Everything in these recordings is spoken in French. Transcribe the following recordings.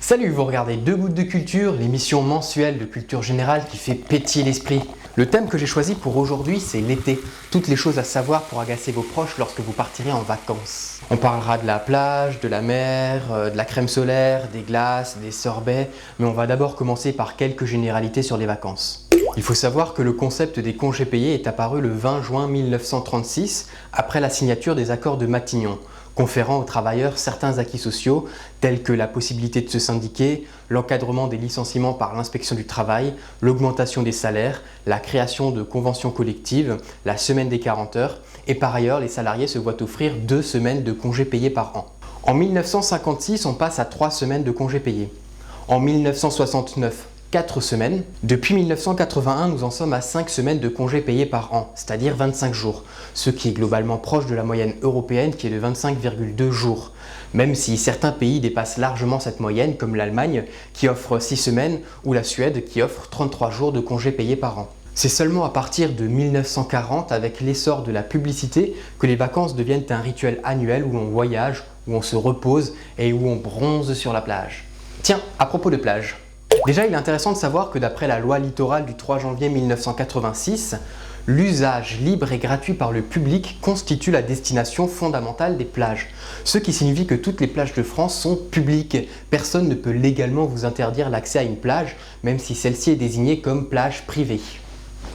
Salut, vous regardez Deux Gouttes de Culture, l'émission mensuelle de culture générale qui fait pétiller l'esprit. Le thème que j'ai choisi pour aujourd'hui, c'est l'été. Toutes les choses à savoir pour agacer vos proches lorsque vous partirez en vacances. On parlera de la plage, de la mer, de la crème solaire, des glaces, des sorbets, mais on va d'abord commencer par quelques généralités sur les vacances. Il faut savoir que le concept des congés payés est apparu le 20 juin 1936, après la signature des accords de Matignon, conférant aux travailleurs certains acquis sociaux tels que la possibilité de se syndiquer, l'encadrement des licenciements par l'inspection du travail, l'augmentation des salaires, la création de conventions collectives, la semaine des 40 heures et par ailleurs les salariés se voient offrir 2 semaines de congés payés par an. En 1956, on passe à 3 semaines de congés payés. En 1969, 4 semaines. Depuis 1981, nous en sommes à 5 semaines de congés payés par an, c'est-à-dire 25 jours, ce qui est globalement proche de la moyenne européenne qui est de 25,2 jours. Même si certains pays dépassent largement cette moyenne, comme l'Allemagne qui offre 6 semaines ou la Suède qui offre 33 jours de congés payés par an. C'est seulement à partir de 1940, avec l'essor de la publicité, que les vacances deviennent un rituel annuel où on voyage, où on se repose et où on bronze sur la plage. Tiens, à propos de plage. Déjà, il est intéressant de savoir que d'après la loi littorale du 3 janvier 1986, l'usage libre et gratuit par le public constitue la destination fondamentale des plages. Ce qui signifie que toutes les plages de France sont publiques. Personne ne peut légalement vous interdire l'accès à une plage, même si celle-ci est désignée comme plage privée.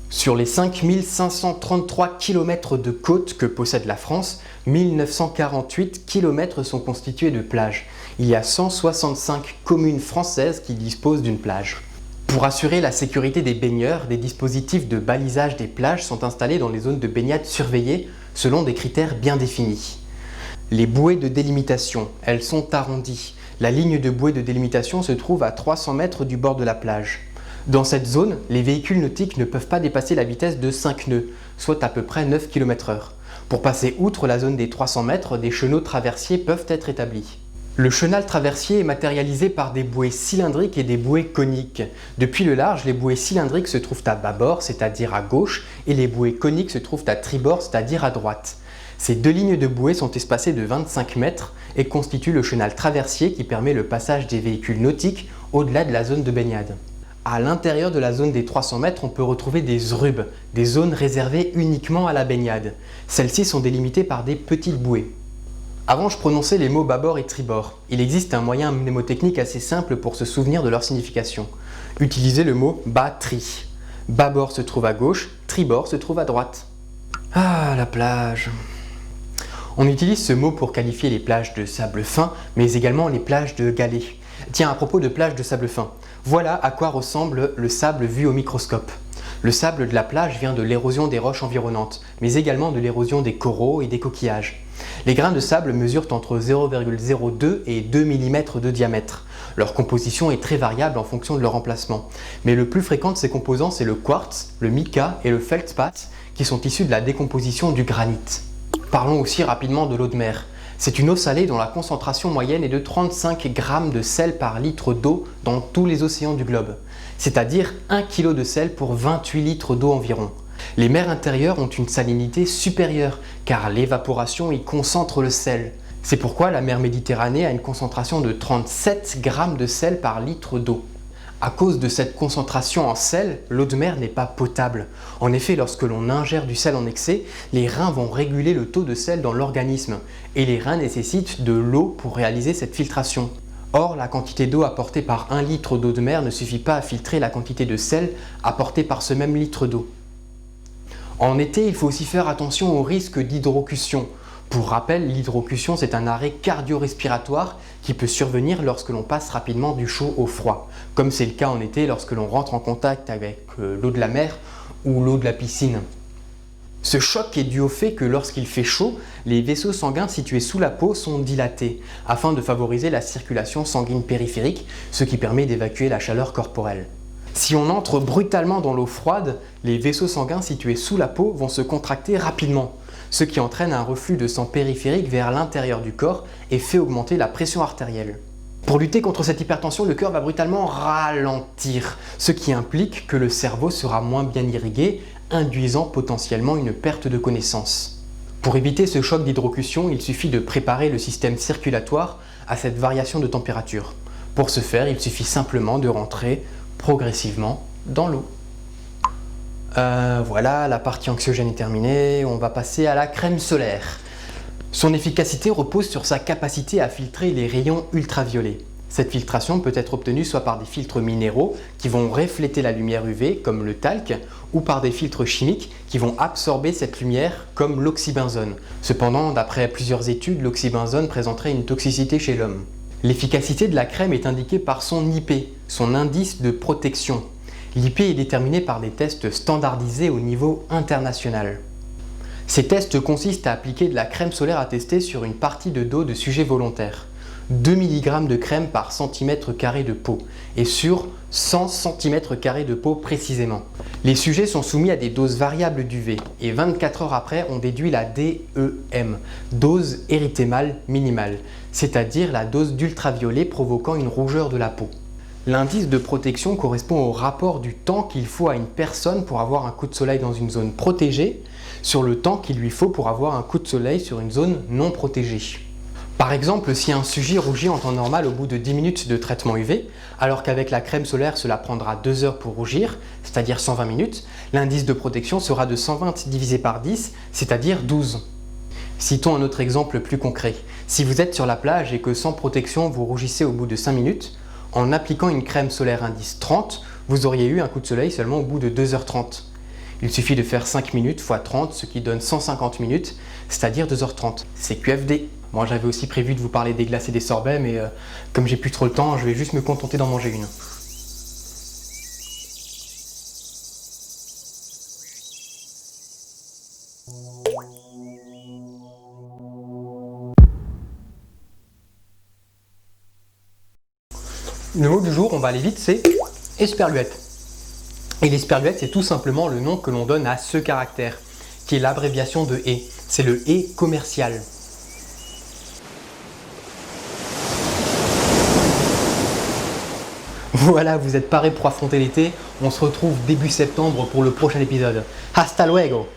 Sur les 5533 km de côte que possède la France, 1948 km sont constitués de plages. Il y a 165 communes françaises qui disposent d'une plage. Pour assurer la sécurité des baigneurs, des dispositifs de balisage des plages sont installés dans les zones de baignade surveillées selon des critères bien définis. Les bouées de délimitation, elles sont arrondies. La ligne de bouée de délimitation se trouve à 300 mètres du bord de la plage. Dans cette zone, les véhicules nautiques ne peuvent pas dépasser la vitesse de 5 nœuds, soit à peu près 9 km/h. Pour passer outre la zone des 300 mètres, des chenaux traversiers peuvent être établis. Le chenal traversier est matérialisé par des bouées cylindriques et des bouées coniques. Depuis le large, les bouées cylindriques se trouvent à bâbord, c'est-à-dire à gauche, et les bouées coniques se trouvent à tribord, c'est-à-dire à droite. Ces deux lignes de bouées sont espacées de 25 mètres et constituent le chenal traversier qui permet le passage des véhicules nautiques au-delà de la zone de baignade. À l'intérieur de la zone des 300 mètres, on peut retrouver des ZRUB, des zones réservées uniquement à la baignade. Celles-ci sont délimitées par des petites bouées. Avant, je prononçais les mots bâbord et tribord. Il existe un moyen mnémotechnique assez simple pour se souvenir de leur signification. Utilisez le mot batterie. Bâbord se trouve à gauche, tribord se trouve à droite. Ah, la plage. On utilise ce mot pour qualifier les plages de sable fin, mais également les plages de galets. Tiens, à propos de plages de sable fin, voilà à quoi ressemble le sable vu au microscope. Le sable de la plage vient de l'érosion des roches environnantes, mais également de l'érosion des coraux et des coquillages. Les grains de sable mesurent entre 0,02 et 2 mm de diamètre. Leur composition est très variable en fonction de leur emplacement, mais le plus fréquent de ces composants c'est le quartz, le mica et le feldspath qui sont issus de la décomposition du granit. Parlons aussi rapidement de l'eau de mer. C'est une eau salée dont la concentration moyenne est de 35 g de sel par litre d'eau dans tous les océans du globe, c'est-à-dire 1 kg de sel pour 28 litres d'eau environ. Les mers intérieures ont une salinité supérieure car l'évaporation y concentre le sel. C'est pourquoi la mer Méditerranée a une concentration de 37 g de sel par litre d'eau. À cause de cette concentration en sel, l'eau de mer n'est pas potable. En effet, lorsque l'on ingère du sel en excès, les reins vont réguler le taux de sel dans l'organisme et les reins nécessitent de l'eau pour réaliser cette filtration. Or, la quantité d'eau apportée par 1 litre d'eau de mer ne suffit pas à filtrer la quantité de sel apportée par ce même litre d'eau. En été, il faut aussi faire attention au risque d'hydrocution. Pour rappel, l'hydrocution, c'est un arrêt cardio-respiratoire qui peut survenir lorsque l'on passe rapidement du chaud au froid, comme c'est le cas en été lorsque l'on rentre en contact avec l'eau de la mer ou l'eau de la piscine. Ce choc est dû au fait que lorsqu'il fait chaud, les vaisseaux sanguins situés sous la peau sont dilatés, afin de favoriser la circulation sanguine périphérique, ce qui permet d'évacuer la chaleur corporelle. Si on entre brutalement dans l'eau froide, les vaisseaux sanguins situés sous la peau vont se contracter rapidement, ce qui entraîne un reflux de sang périphérique vers l'intérieur du corps et fait augmenter la pression artérielle. Pour lutter contre cette hypertension, le cœur va brutalement ralentir, ce qui implique que le cerveau sera moins bien irrigué, induisant potentiellement une perte de connaissance. Pour éviter ce choc d'hydrocution, il suffit de préparer le système circulatoire à cette variation de température. Pour ce faire, il suffit simplement de rentrer progressivement dans l'eau. Voilà, la partie anxiogène est terminée, on va passer à la crème solaire. Son efficacité repose sur sa capacité à filtrer les rayons ultraviolets. Cette filtration peut être obtenue soit par des filtres minéraux qui vont refléter la lumière UV comme le talc ou par des filtres chimiques qui vont absorber cette lumière comme l'oxybenzone. Cependant, d'après plusieurs études, l'oxybenzone présenterait une toxicité chez l'homme. L'efficacité de la crème est indiquée par son IP, son indice de protection. L'IP est déterminé par des tests standardisés au niveau international. Ces tests consistent à appliquer de la crème solaire à tester sur une partie de dos de sujets volontaires. 2 mg de crème par centimètre carré de peau et sur 100 cm² de peau précisément. Les sujets sont soumis à des doses variables d'UV et 24 heures après on déduit la DEM, dose érythémale minimale, c'est-à-dire la dose d'ultraviolet provoquant une rougeur de la peau. L'indice de protection correspond au rapport du temps qu'il faut à une personne pour avoir un coup de soleil dans une zone protégée sur le temps qu'il lui faut pour avoir un coup de soleil sur une zone non protégée. Par exemple, si un sujet rougit en temps normal au bout de 10 minutes de traitement UV, alors qu'avec la crème solaire cela prendra 2 heures pour rougir, c'est-à-dire 120 minutes, l'indice de protection sera de 120 divisé par 10, c'est-à-dire 12. Citons un autre exemple plus concret. Si vous êtes sur la plage et que sans protection vous rougissez au bout de 5 minutes, en appliquant une crème solaire indice 30, vous auriez eu un coup de soleil seulement au bout de 2h30. Il suffit de faire 5 minutes x 30, ce qui donne 150 minutes, c'est-à-dire 2h30. C'est QFD. Moi j'avais aussi prévu de vous parler des glaces et des sorbets, mais comme j'ai plus trop le temps, je vais juste me contenter d'en manger une. Le mot du jour, on va aller vite, c'est esperluette. Et l'esperluette, c'est tout simplement le nom que l'on donne à ce caractère, qui est l'abréviation de E. C'est le E commercial. Voilà, vous êtes parés pour affronter l'été. On se retrouve début septembre pour le prochain épisode. Hasta luego!